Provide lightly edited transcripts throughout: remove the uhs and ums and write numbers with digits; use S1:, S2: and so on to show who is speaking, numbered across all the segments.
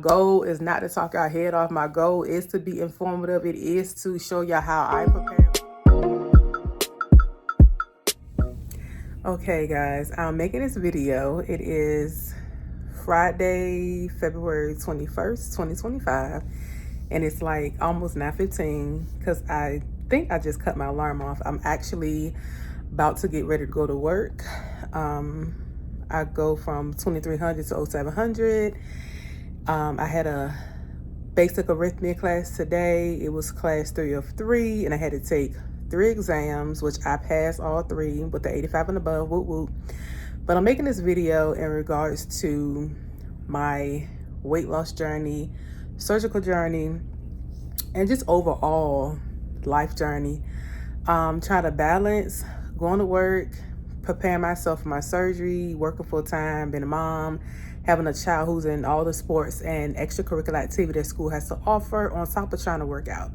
S1: goal is not to talk our head off. My goal is to be informative. It is to show y'all how I prepare. Okay guys, I'm making this video. It is Friday, February 21st, 2025. And it's like almost 9:15 because I think I just cut my alarm off. I'm actually about to get ready to go to work. I go from 2300 to 0700. I had a basic arithmetic class today. It was class 3 of 3, and I had to take 3 exams, which I passed all 3 with the 85 and above, whoop whoop. But I'm making this video in regards to my weight loss journey, surgical journey, and just overall life journey. Trying to balance going to work, preparing myself for my surgery, working full time, being a mom, having a child who's in all the sports and extracurricular activity that school has to offer, on top of trying to work out.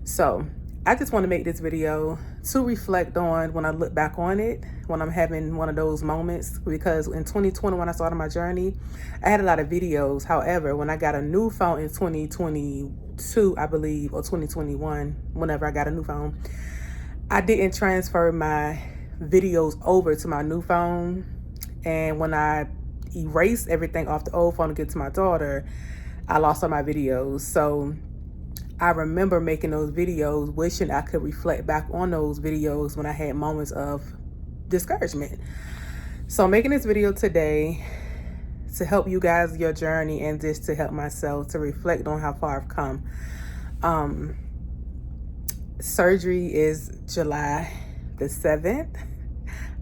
S1: So I just want to make this video to reflect on when I look back on it, when I'm having one of those moments, because in 2020, when I started my journey, I had a lot of videos. However, when I got a new phone in 2022, I believe, or 2021, whenever I got a new phone, I didn't transfer my videos over to my new phone. And when I erased everything off the old phone to get to my daughter, I lost all my videos. So I remember making those videos, wishing I could reflect back on those videos when I had moments of discouragement. So I'm making this video today to help you guys your journey, and just to help myself to reflect on how far I've come. Surgery is July the 7th.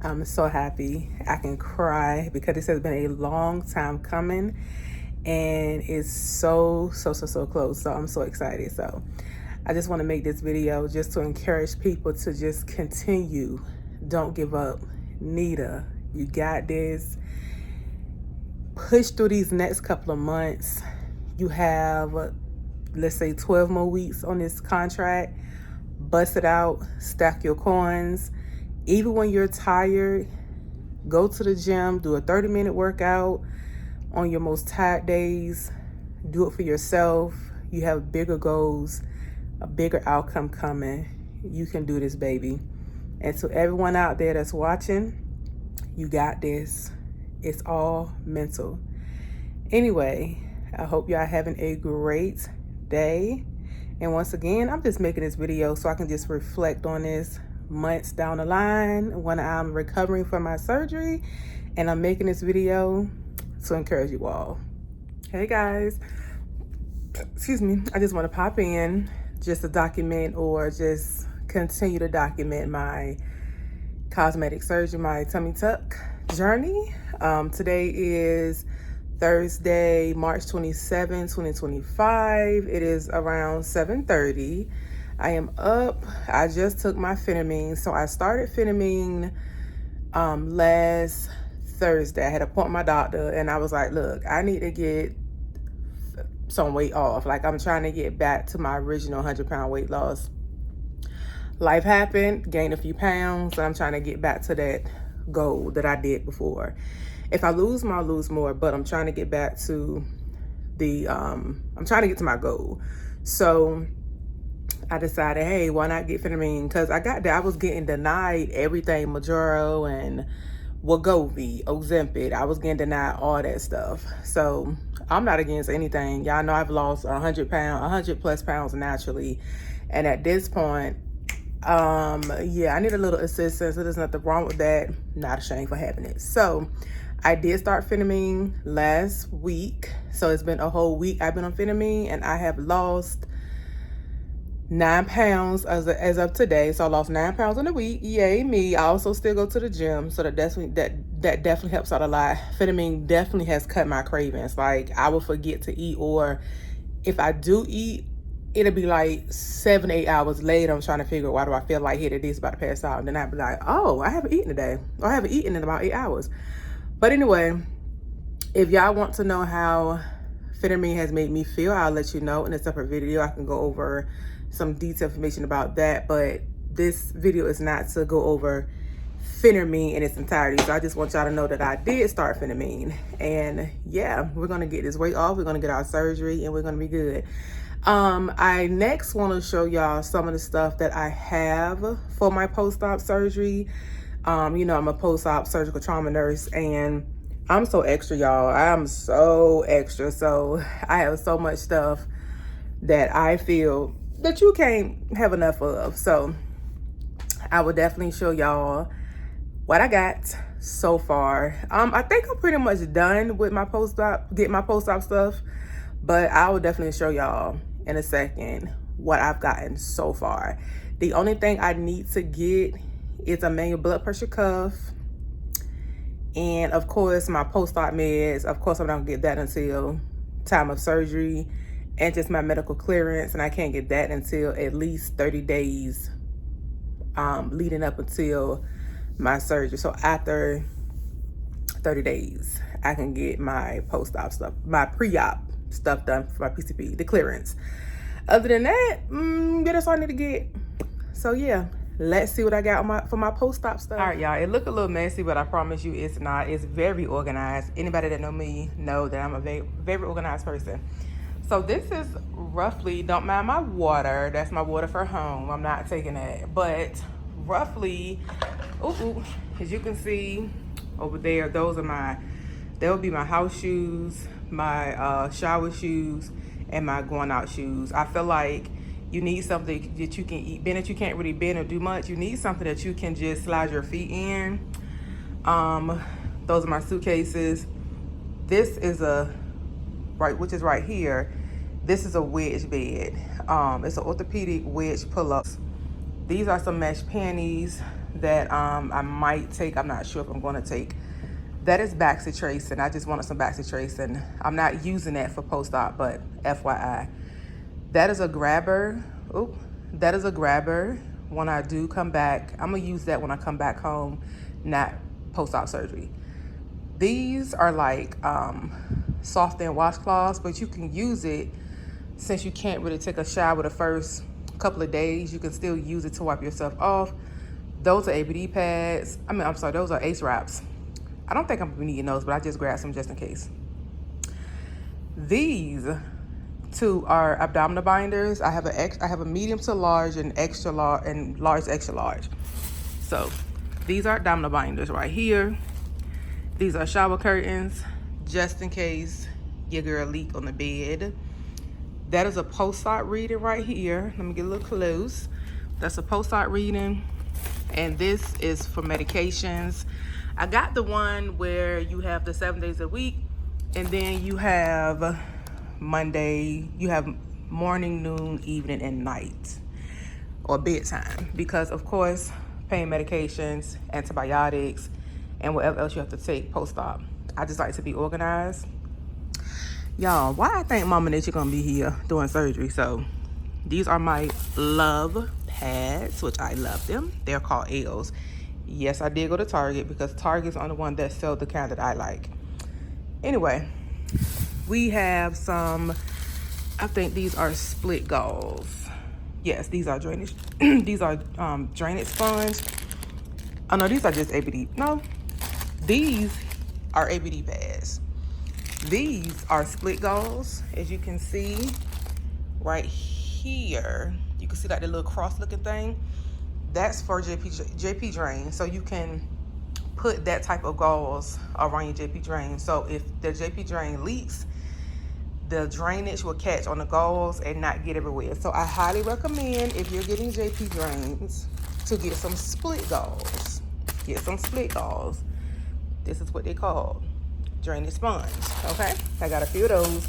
S1: I'm so happy. I can cry because this has been a long time coming, and it's so close. So I'm so excited. So I just want to make this video just to encourage people to just continue. Don't give up. Nita, you got this. Push through these next couple of months. You have, let's say, 12 more weeks on this contract. Bust it out. Stack your coins. Even when you're tired, go to the gym, do a 30-minute workout on your most tired days. Do it for yourself. You have bigger goals, a bigger outcome coming. You can do this, baby. And to everyone out there that's watching, you got this. It's all mental. Anyway, I hope y'all having a great day. And once again, I'm just making this video so I can just reflect on this months down the line when I'm recovering from my surgery, and I'm making this video to encourage you all. Hey guys, excuse me, I just want to pop in just to document, or just continue to document, my cosmetic surgery, my tummy tuck journey. Today is Thursday, March 27, 2025. It is around 7:30. I am up. I just took my phenamine. So I started phenamine last Thursday. I had to appoint my doctor, and I was like, look, I need to get some weight off. Like, I'm trying to get back to my original 100-pound weight loss. Life happened, gained a few pounds, and I'm trying to get back to that goal that I did before. If I lose more, I'll lose more, but I'm trying to get back to the, I'm trying to get to my goal. So I decided, hey, why not get phenamine? Because I was getting denied everything, Majoro and Wegovy, Ozempic. I was getting denied all that stuff. So I'm not against anything. Y'all know I've lost 100 plus pounds naturally. And at this point, yeah, I need a little assistance. So there's nothing wrong with that. Not ashamed for having it. So I did start phenamine last week. So it's been a whole week I've been on phenamine, and I have lost 9 pounds as of today. So I lost 9 pounds in a week. Yay me. I also still go to the gym, so that definitely helps out a lot. Phenamine definitely has cut my cravings. Like, I will forget to eat, or if I do eat, it'll be like 7 to 8 hours later. I'm trying to figure out, why do I feel like hitting this, about to pass out, and then I'd be like, oh, I haven't eaten today, or I haven't eaten in about 8 hours. But anyway, if y'all want to know how phenamine has made me feel, I'll let you know in a separate video. I can go over some detailed information about that, but this video is not to go over phentermine in its entirety. So I just want y'all to know that I did start phentermine. And yeah, we're gonna get this weight off, we're gonna get our surgery, and we're gonna be good. I next want to show y'all some of the stuff that I have for my post-op surgery. You know, I'm a post-op surgical trauma nurse, and I'm so extra, y'all. I'm so extra. So I have so much stuff that I feel that you can't have enough of. So I will definitely show y'all what I got so far. I think I'm pretty much done with my post-op, getting my post-op stuff, but I will definitely show y'all in a second what I've gotten so far. The only thing I need to get is a manual blood pressure cuff, and of course my post-op meds. Of course I'm not gonna get that until time of surgery, and just my medical clearance, and I can't get that until at least 30 days leading up until my surgery. So after 30 days I can get my post-op stuff, my pre-op stuff done for my PCP, the clearance. Other than that, that's all I need to get. So yeah, let's see what I got for my post-op stuff. All right, y'all, it look a little messy, but I promise you it's not. It's very organized. Anybody that know me know that I'm a very, very organized person. So this is roughly, don't mind my water, that's my water for home, I'm not taking that, but roughly, as you can see over there, those are they'll be my house shoes, my shower shoes, and my going out shoes. I feel like you need something that you can eat. Being that you can't really bend or do much, you need something that you can just slide your feet in. Those are my suitcases. This is which is right here. This is a wedge bed. It's an orthopedic wedge pull-ups. These are some mesh panties that I might take. I'm not sure if I'm going to take. That is Baxi tracing. I just wanted some Baxi tracing. I'm not using that for post-op, but FYI. That is a grabber. That is a grabber when I do come back. I'm gonna use that when I come back home, not post-op surgery. These are like soft and washcloths, but you can use it since you can't really take a shower the first couple of days. You can still use it to wipe yourself off. Those are ABD pads. I'm sorry, those are ACE wraps. I don't think I'm gonna need those, but I just grabbed some just in case. These two are abdominal binders. I have a medium to large and extra large and large extra large. So these are abdominal binders right here. These are shower curtains, just in case your girl leak on the bed. That is a post-op reading right here. Let me get a little close. That's a post-op reading, and this is for medications. I got the one where you have the 7 days a week, and then you have Monday, you have morning, noon, evening, and night, or bedtime, because of course pain medications, antibiotics, and whatever else you have to take post-op. I just like to be organized. Y'all, why I think Mama Nature gonna be here doing surgery? So these are my love pads, which I love them. They're called L's. Yes, I did go to Target because Target's on the one that sells the kind that I like. Anyway, we have some, I think these are split gauze. Yes, these are drainage. These are drainage sponge. Oh no, these are just ABD. No, these are ABD pads. These are split gauze. As you can see right here, you can see like the little cross looking thing. That's for JP drain. So you can put that type of gauze around your JP drain. So if the JP drain leaks, the drainage will catch on the gauze and not get everywhere. So I highly recommend, if you're getting JP drains, to get some split gauze. Get some split gauze. This is what they call drainage sponge. Okay, I got a few of those,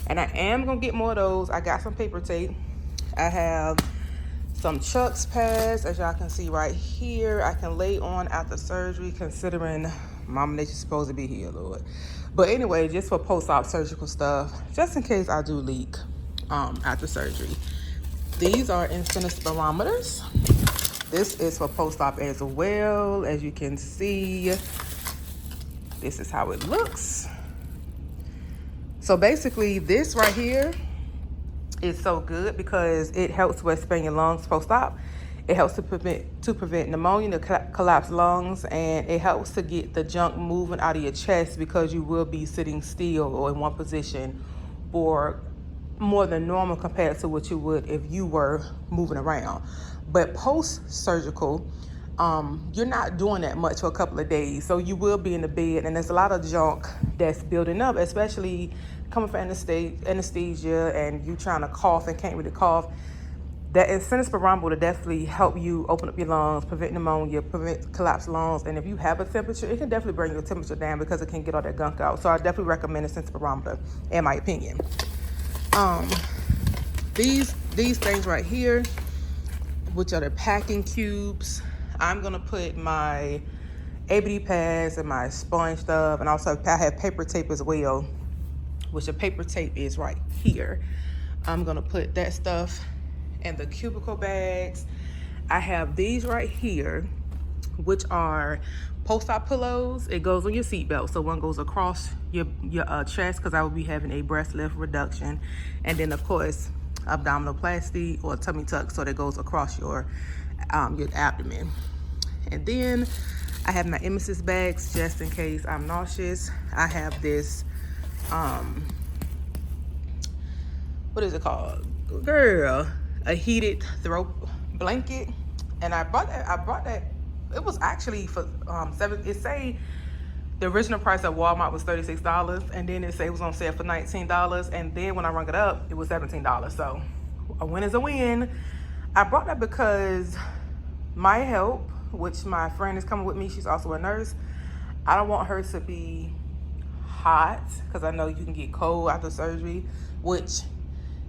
S1: and I am gonna get more of those. I got some paper tape. I have some Chuck's pads, as y'all can see right here. I can lay on after surgery, considering Mama Nature's supposed to be here, Lord. But anyway, just for post-op surgical stuff, just in case I do leak after surgery. These are incentive spirometers. This is for post-op as well. As you can see, this is how it looks. So basically, this right here is so good because it helps to expand your lungs post-op. It helps to prevent pneumonia, to collapse lungs, and it helps to get the junk moving out of your chest because you will be sitting still or in one position for more than normal compared to what you would if you were moving around. But post-surgical, you're not doing that much for a couple of days, so you will be in the bed, and there's a lot of junk that's building up, especially coming from anesthesia and you trying to cough and can't really cough. That incentive spirometer will definitely help you open up your lungs, prevent pneumonia, prevent collapsed lungs. And if you have a temperature, it can definitely bring your temperature down because it can get all that gunk out. So I definitely recommend a incentive spirometer, in my opinion. These things right here, which are the packing cubes, I'm gonna put my ABD pads and my sponge stuff, and also I have paper tape as well, which the paper tape is right here. I'm gonna put that stuff in the cubicle bags. I have these right here, which are post-op pillows. It goes on your seatbelt, so one goes across your chest because I will be having a breast lift reduction, and then of course abdominoplasty or tummy tuck, so that goes across your abdomen. And then I have my emesis bags just in case I'm nauseous. I have this what is it called, girl? A heated throw blanket, and I bought that. It was actually for it say the original price at Walmart was $36, and then it say it was on sale for $19, and then when I rung it up, it was $17. So a win is a win. I brought that because my help, which my friend is coming with me, she's also a nurse. I don't want her to be hot because I know you can get cold after surgery, which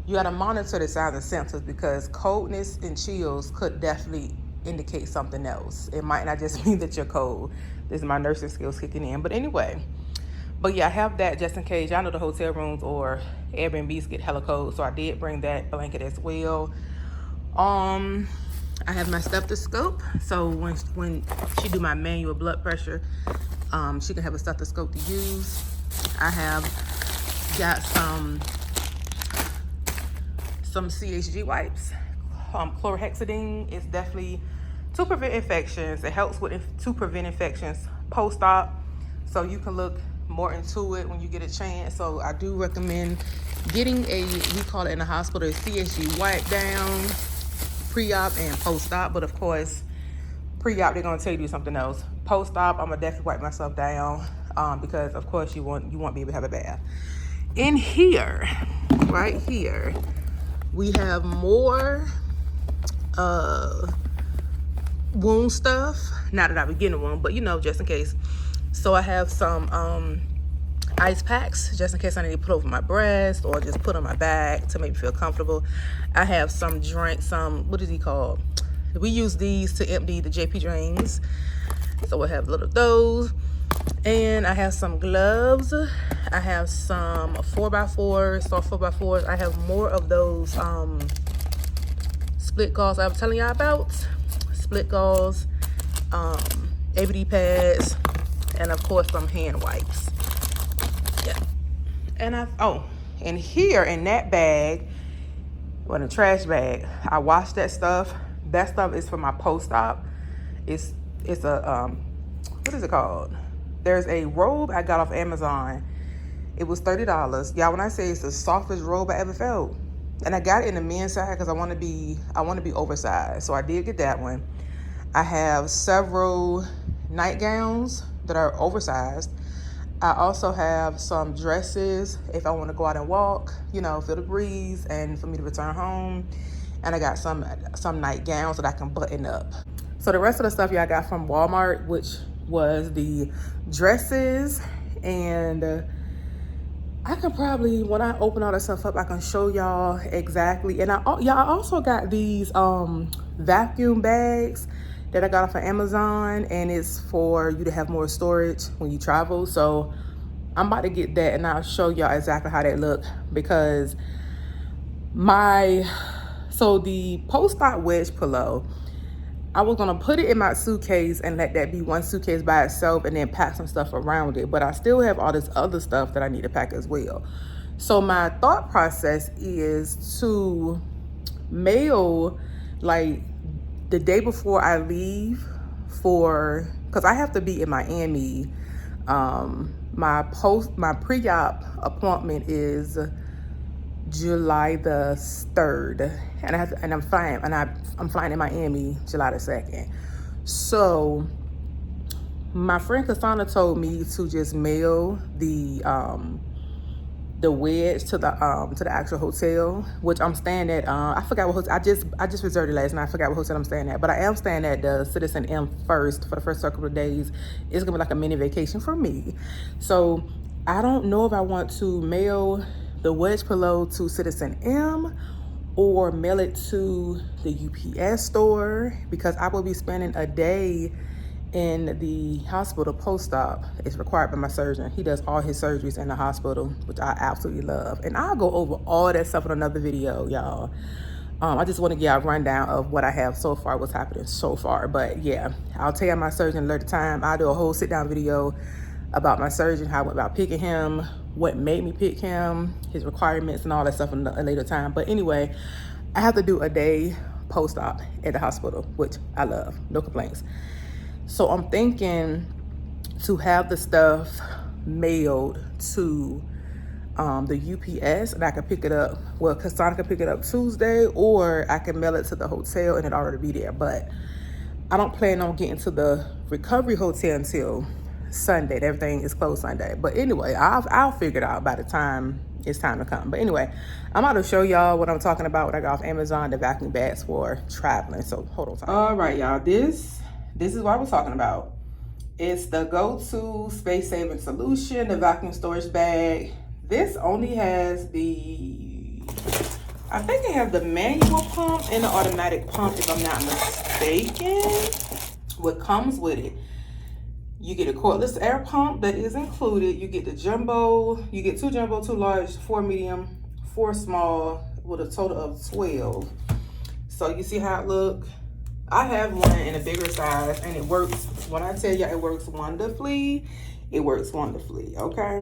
S1: you got to monitor the signs and symptoms because coldness and chills could definitely indicate something else. It might not just mean that you're cold. This is my nursing skills kicking in. But anyway, yeah, I have that just in case. Y'all know the hotel rooms or Airbnbs get hella cold, so I did bring that blanket as well. I have my stethoscope, so when she do my manual blood pressure, she can have a stethoscope to use. I have got some CHG wipes. Chlorhexidine is definitely to prevent infections. It helps to prevent infections post-op, so you can look more into it when you get a chance. So I do recommend getting we call it in the hospital, a CHG wipe down, pre-op and post-op. But of course, pre-op they're gonna tell you to do something else. Post-op, I'm gonna definitely wipe myself down because of course you won't be able to have a bath. In here, right here, we have more wound stuff. Not that I would get one, but just in case. So I have some ice packs just in case I need to put over my breast or just put on my back to make me feel comfortable. I have some what is he called? We use these to empty the JP drains. So we'll have a little of those. And I have some gloves. I have some 4x4s, soft 4x4s. I have more of those split gauze I was telling y'all about. Split gauze, ABD pads, and of course some hand wipes. Yeah. And here in that bag, in a trash bag, I washed that stuff. That stuff is for my post-op. It's a what is it called? There's a robe I got off Amazon. It was $30. Y'all, when I say it's the softest robe I ever felt. And I got it in the men's side because I want to be oversized. So I did get that one. I have several nightgowns that are oversized. I also have some dresses if I want to go out and walk, feel the breeze, and for me to return home. And I got some nightgowns that I can button up. So the rest of the stuff y'all got from Walmart, which was the dresses, and I can probably, when I open all that stuff up, I can show y'all exactly. And y'all also got these vacuum bags that I got off of Amazon, and it's for you to have more storage when you travel. So I'm about to get that, and I'll show y'all exactly how that look, because the post-op wedge pillow, I was gonna put it in my suitcase and let that be one suitcase by itself and then pack some stuff around it. But I still have all this other stuff that I need to pack as well. So my thought process is to mail the day before I leave because I have to be in Miami. My pre-op appointment is July the 3rd, and I'm flying in Miami July the 2nd. So my friend Cassandra told me to just mail the wedge to the actual hotel, which I'm staying at. I forgot what hotel. I just reserved it last night. I forgot what hotel I'm staying at, but I am staying at the Citizen M first for the first couple of days. It's gonna be like a mini vacation for me. So I don't know if I want to mail the wedge pillow to Citizen M or mail it to the UPS store, because I will be spending a day in the hospital post-op. It's required by my surgeon. He does all his surgeries in the hospital, which I absolutely love. And I'll go over all that stuff in another video, y'all. I just want to give y'all a rundown of what I have so far, what's happening so far. But yeah, I'll tell you my surgeon another time. I'll do a whole sit-down video about my surgeon, how I went about picking him, what made me pick him, his requirements, and all that stuff in a later time. But anyway, I have to do a day post-op at the hospital, which I love, no complaints. So I'm thinking to have the stuff mailed to the UPS, and I can pick it up. Well, Cassandra can pick it up Tuesday, or I can mail it to the hotel and it already be there. But I don't plan on getting to the recovery hotel until Sunday. Everything is closed Sunday. But anyway, I'll figure it out by the time it's time to come. But anyway, I'm about to show y'all what I'm talking about, what I got off Amazon, the vacuum bags for traveling. So hold on. All right, y'all. This is what I was talking about. It's the go-to space-saving solution, the vacuum storage bag. This only has I think it has the manual pump and the automatic pump, if I'm not mistaken. What comes with it, you get a cordless air pump that is included. You get the jumbo, you get 2 jumbo, 2 large, 4 medium, 4 small, with a total of 12. So you see how it look? I have one in a bigger size, and it works. When I tell you it works wonderfully, it works wonderfully, okay?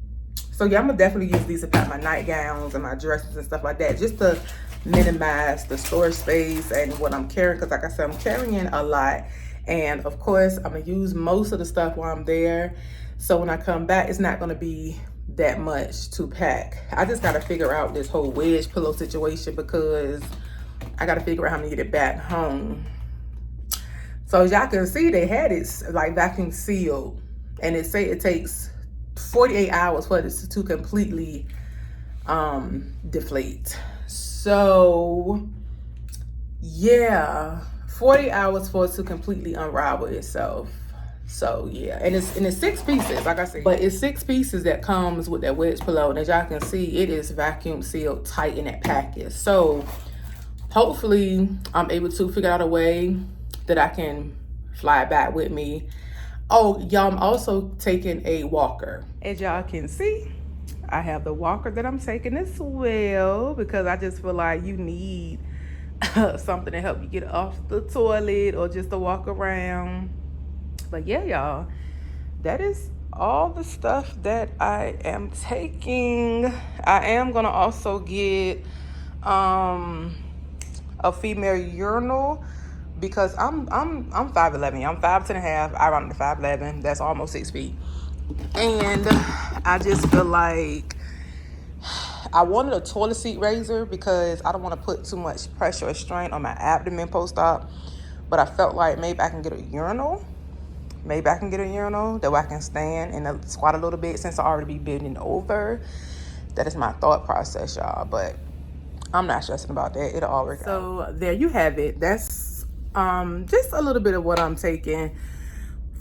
S1: So yeah, I'm gonna definitely use these to pack my nightgowns and my dresses and stuff like that, just to minimize the storage space and what I'm carrying, because like I said, I'm carrying a lot. And of course, I'm gonna use most of the stuff while I'm there. So when I come back, it's not gonna be that much to pack. I just gotta figure out this whole wedge pillow situation, because I gotta figure out how to get it back home. So as y'all can see, they had it like vacuum sealed, and it say it takes 48 hours for this to completely deflate. So yeah, 40 hours for it to completely unravel itself. So yeah, and it's 6 pieces, like I said, but it's 6 pieces that comes with that wedge pillow. And as y'all can see, it is vacuum sealed tight in that package. So hopefully I'm able to figure out a way that I can fly it back with me. Oh, y'all, I'm also taking a walker. As y'all can see, I have the walker that I'm taking as well, because I just feel like you need something to help you get off the toilet or just to walk around. But yeah, y'all, that is all the stuff that I am taking. I am gonna also get a female urinal, because I'm 5'11". I'm 5'10.5". I run to 5'11". That's almost 6 feet. And I just feel like I wanted a toilet seat raiser, because I don't want to put too much pressure or strain on my abdomen post-op. But I felt like maybe I can get a urinal. That way I can stand and squat a little bit, since I already be bending over. That is my thought process, y'all. But I'm not stressing about that. It'll all work out. So there you have it. That's just a little bit of what I'm taking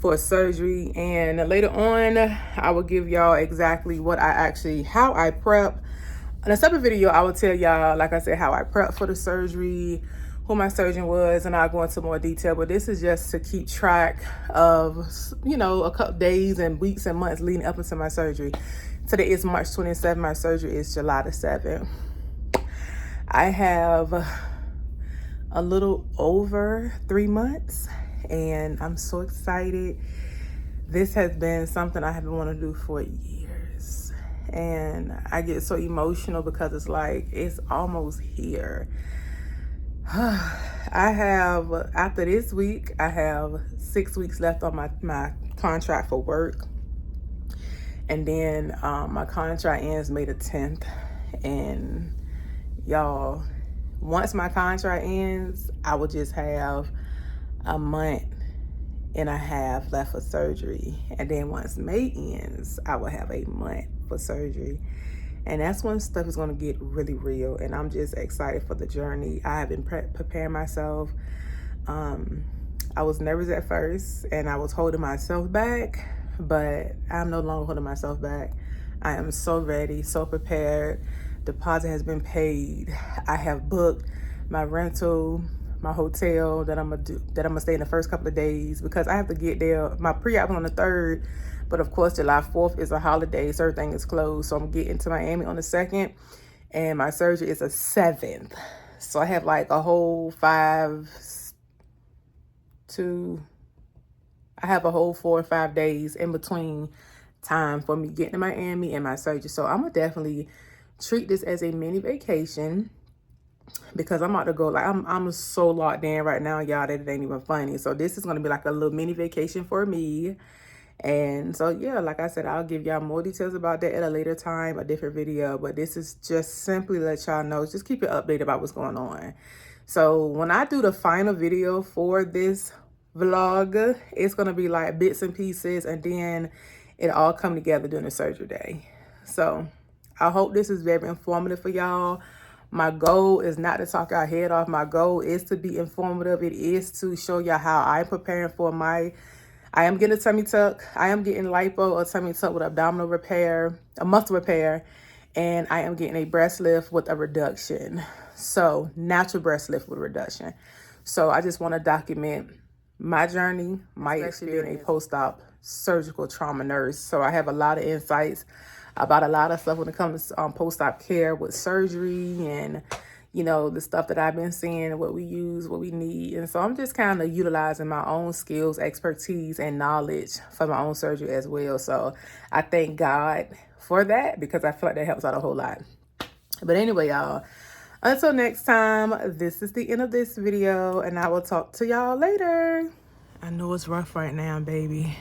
S1: for surgery. And later on, I will give y'all exactly how I prep. In a separate video, I will tell y'all, like I said, how I prep for the surgery, who my surgeon was, and I'll go into more detail. But this is just to keep track of, a couple days and weeks and months leading up into my surgery. Today is March 27th. My surgery is July the 7th. I have a little over 3 months, and I'm so excited. This has been something I have been wanting to do for years, and I get so emotional because it's like it's almost here. I have, after this week, I have 6 weeks left on my contract for work. And then my contract ends May the 10th. And y'all, once my contract ends, I will just have a month and a half left for surgery. And then once May ends, I will have a month for surgery. And that's when stuff is going to get really real. And I'm just excited for the journey. I have been preparing myself. I was nervous at first and I was holding myself back, but I'm no longer holding myself back. I am so ready, so prepared. Deposit has been paid. I have booked my rental, my hotel that I'm gonna stay in the first couple of days, because I have to get there. My pre-op on the 3rd, but of course July 4th is a holiday, so everything is closed. So I'm getting to Miami on the 2nd, and my surgery is the 7th. So I have like a whole 4 or 5 days in between time for me getting to Miami and my surgery. So I'm gonna definitely treat this as a mini vacation, because I'm about to go, like, I'm so locked in right now, y'all, that it ain't even funny. So this is gonna be like a little mini vacation for me. And so yeah, like I said, I'll give y'all more details about that at a later time, a different video. But this is just simply to let y'all know, just keep it updated about what's going on. So when I do the final video for this vlog, it's gonna be like bits and pieces, and then it all come together during the surgery day. So I hope this is very informative for y'all. My goal is not to talk our head off. My goal is to be informative. It is to show y'all how I'm preparing for I am getting a tummy tuck. I am getting lipo or tummy tuck with abdominal repair, a muscle repair, and I am getting a breast lift with a reduction. So natural breast lift with reduction. So I just want to document my journey, my experience being a post-op surgical trauma nurse. So I have a lot of insights about a lot of stuff when it comes to post-op care with surgery, and you know, the stuff that I've been seeing, what we use, what we need. And so I'm just kind of utilizing my own skills, expertise, and knowledge for my own surgery as well. So I thank God for that, because I feel like that helps out a whole lot. But anyway, y'all, until next time, this is the end of this video, and I will talk to y'all later. I know it's rough right now, baby,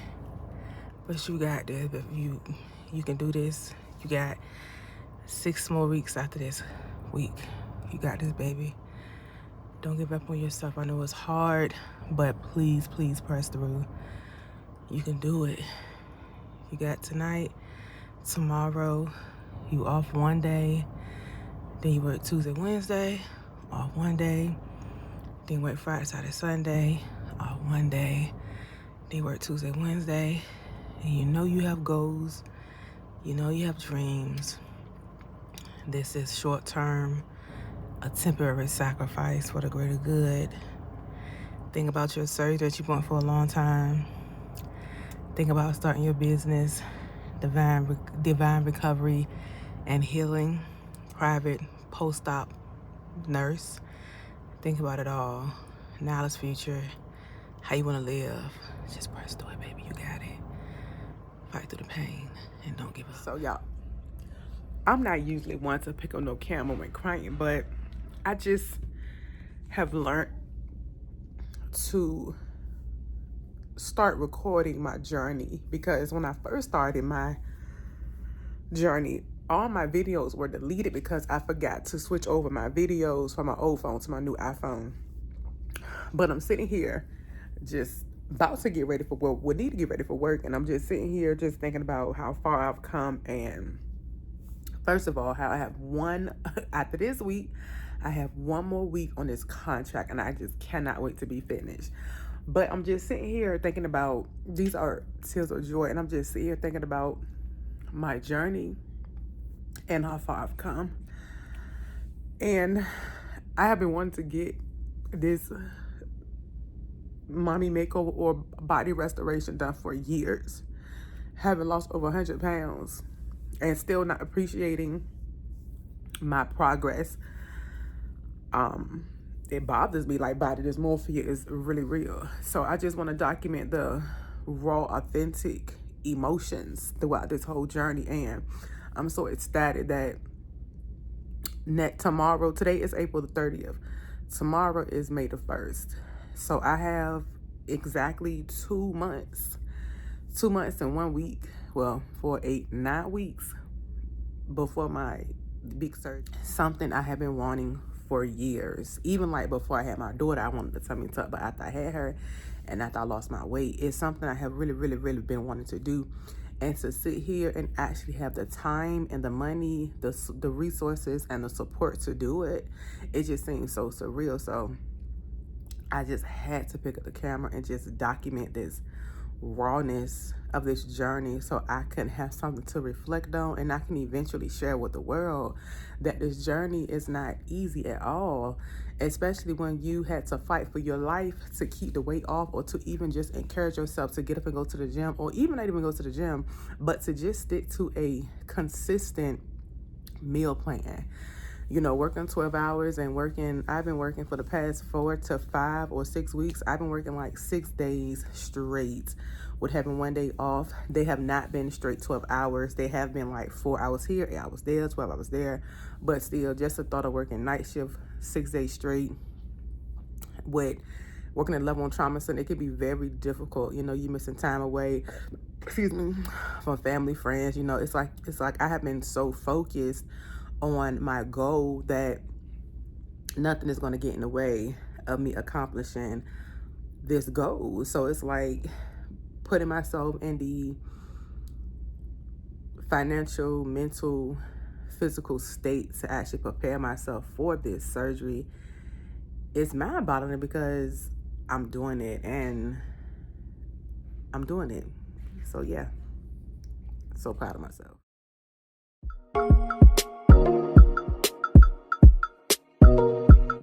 S1: but you got this. But you can do this. You got 6 more weeks after this week. You got this, baby. Don't give up on yourself. I know it's hard, but please, please press through. You can do it. You got tonight, tomorrow, you off one day, then you work Tuesday, Wednesday, off one day, then you work Friday, Saturday, Sunday, off one day, then you work Tuesday, Wednesday, and you know you have goals, you know you have dreams. This is short term, a temporary sacrifice for the greater good. Think about your surgery that you want for a long time. Think about starting your business, divine recovery and healing, private post-op nurse. Think about it all. Now is future, how you want to live. Just press through it, baby. You got it. Fight through the pain and don't give up. So y'all, I'm not usually one to pick on no camera when crying, but I just have learned to start recording my journey, because when I first started my journey, all my videos were deleted because I forgot to switch over my videos from my old phone to my new iPhone. But I'm sitting here just about to get ready for work. We need to get ready for work, and I'm just sitting here just thinking about how far I've come. And first of all, how I have after this week, I have one more week on this contract, and I just cannot wait to be finished. But I'm just sitting here thinking about, these are tears of joy, and I'm just sitting here thinking about my journey and how far I've come. And I have been wanting to get this mommy makeover or body restoration done for years. Having lost over 100 pounds and still not appreciating my progress. It bothers me, like body dysmorphia is really real. So I just want to document the raw, authentic emotions throughout this whole journey. And I'm so ecstatic that tomorrow, today is April the 30th. Tomorrow is May the 1st. So I have exactly 2 months. 2 months and 1 week. Well, for 9 weeks before my big surgery. Something I have been wanting for years. Even like before I had my daughter, I wanted the tummy tuck, but after I had her and after I lost my weight, it's something I have really, really, really been wanting to do. And to sit here and actually have the time and the money, the resources and the support to do it, it just seems so surreal. So I just had to pick up the camera and just document this rawness of this journey so I can have something to reflect on, and I can eventually share with the world that this journey is not easy at all, especially when you had to fight for your life to keep the weight off, or to even just encourage yourself to get up and go to the gym, or even not even go to the gym, but to just stick to a consistent meal plan. You know, working 12 hours and I've been working for the past 4 to 5 or 6 weeks. I've been working like 6 days straight with having 1 day off. They have not been straight 12 hours. They have been like 4 hours here, 8 hours there, 12 hours there. But still, just the thought of working night shift 6 days straight with working at level 1 trauma center, it can be very difficult. You know, you missing time away, excuse me, from family, friends. You know, it's like I have been so focused on my goal that nothing is going to get in the way of me accomplishing this goal. So it's like putting myself in the financial, mental, physical state to actually prepare myself for this surgery. It's mind-boggling because I'm doing it and I'm doing it. So yeah, so proud of myself.